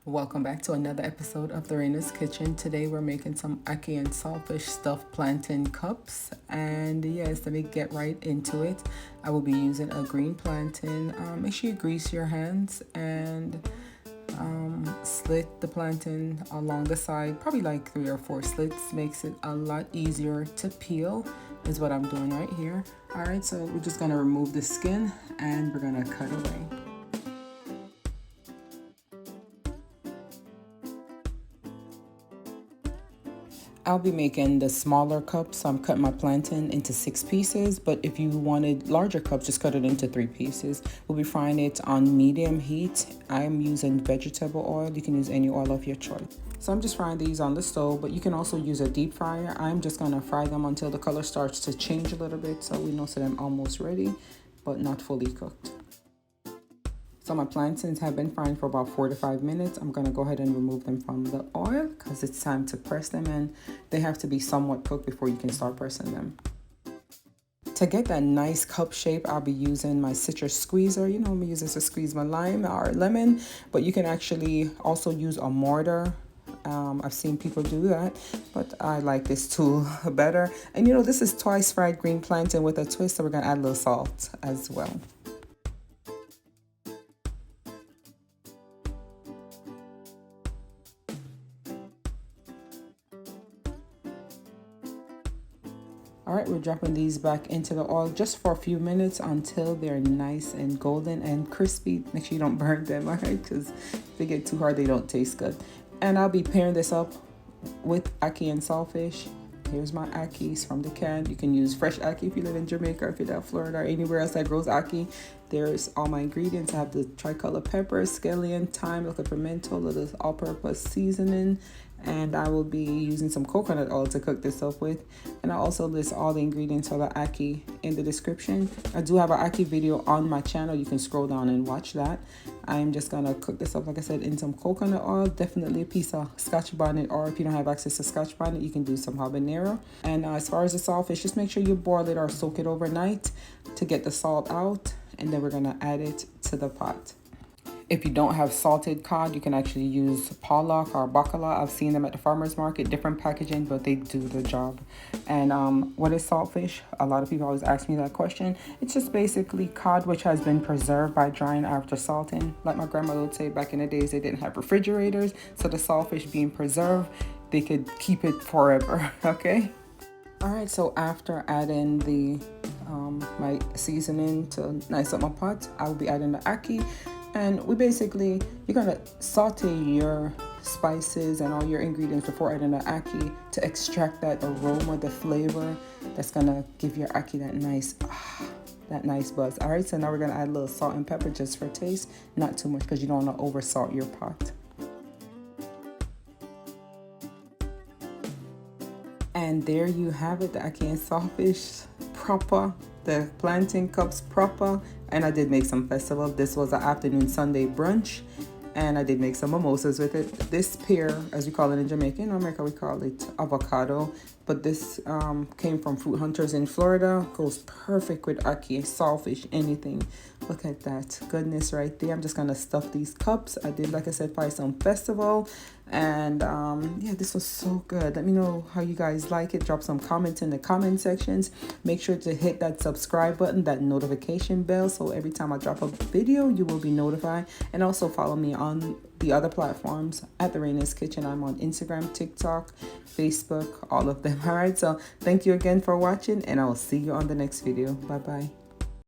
Welcome back to another episode of the Raina's Kitchen. Today we're making some ackee and saltfish stuffed plantain cups. And yes, let me get right into it. I will be using a green plantain. Make sure you grease your hands and slit the plantain along the side. Probably like 3 or 4 slits. Makes it a lot easier to peel is what I'm doing right here. Alright, so we're just going to remove the skin and we're going to cut away. I'll be making the smaller cups, so I'm cutting my plantain into 6 pieces, but if you wanted larger cups, just cut it into 3 pieces. We'll be frying it on medium heat. I'm using vegetable oil. You can use any oil of your choice. So I'm just frying these on the stove, but you can also use a deep fryer. I'm just gonna fry them until the color starts to change a little bit, so we know that I'm almost ready, but not fully cooked. So my plantains have been frying for about 4 to 5 minutes. I'm gonna go ahead and remove them from the oil because it's time to press them, and they have to be somewhat cooked before you can start pressing them. To get that nice cup shape, I'll be using my citrus squeezer. You know, I'm using this to squeeze my lime or lemon, but you can actually also use a mortar. I've seen people do that, but I like this tool better. And you know, this is twice fried green plantain with a twist, so we're gonna add a little salt as well. Alright, we're dropping these back into the oil just for a few minutes until they're nice and golden and crispy. Make sure you don't burn them, alright? Because if they get too hard, they don't taste good. And I'll be pairing this up with ackee and saltfish. Here's my ackees from the can. You can use fresh ackee if you live in Jamaica, if you're in Florida, or anywhere else that grows ackee. There's all my ingredients. I have the tricolor pepper, scallion, thyme, little pimento, little all-purpose seasoning, and I will be using some coconut oil to cook this up with. And I also list all the ingredients for the ackee in the description. I do have an ackee video on my channel. You can scroll down and watch that. I'm just gonna cook this up, like I said, in some coconut oil. Definitely a piece of Scotch bonnet, or if you don't have access to Scotch bonnet, you can do some habanero. And as far as the saltfish, just make sure you boil it or soak it overnight to get the salt out, and then we're gonna add it to the pot. If you don't have salted cod, you can actually use pollock or bacala. I've seen them at the farmer's market, different packaging, but they do the job. And what is saltfish? A lot of people always ask me that question. It's just basically cod which has been preserved by drying after salting. Like my grandmother would say, back in the days, they didn't have refrigerators, so the saltfish being preserved, they could keep it forever, okay? All right, so after adding the my seasoning to nice up my pot, I will be adding the ackee. And we basically, you're gonna saute your spices and all your ingredients before adding the ackee to extract that aroma, the flavor that's gonna give your ackee that nice buzz. All right, so now we're gonna add a little salt and pepper just for taste, not too much because you don't wanna over salt your pot. And there you have it, the ackee and saltfish proper, the plantain cups proper. And I did make some festival. This was an afternoon Sunday brunch, and I did make some mimosas with it. This pear, as we call it in Jamaica, in America we call it avocado, but this came from Fruit Hunters in Florida. Goes perfect with ackee, saltfish, anything. Look at that goodness right there. I'm just gonna stuff these cups. I did, like I said, buy some festival, and yeah, this was so good. Let me know how you guys like it. Drop some comments in the comment sections. Make sure to hit that subscribe button, that notification bell, so every time I drop a video you will be notified. And also follow me on the other platforms at the Raina's Kitchen. I'm on Instagram, TikTok, Facebook, all of them. All right, so thank you again for watching, and I will see you on the next video. Bye bye.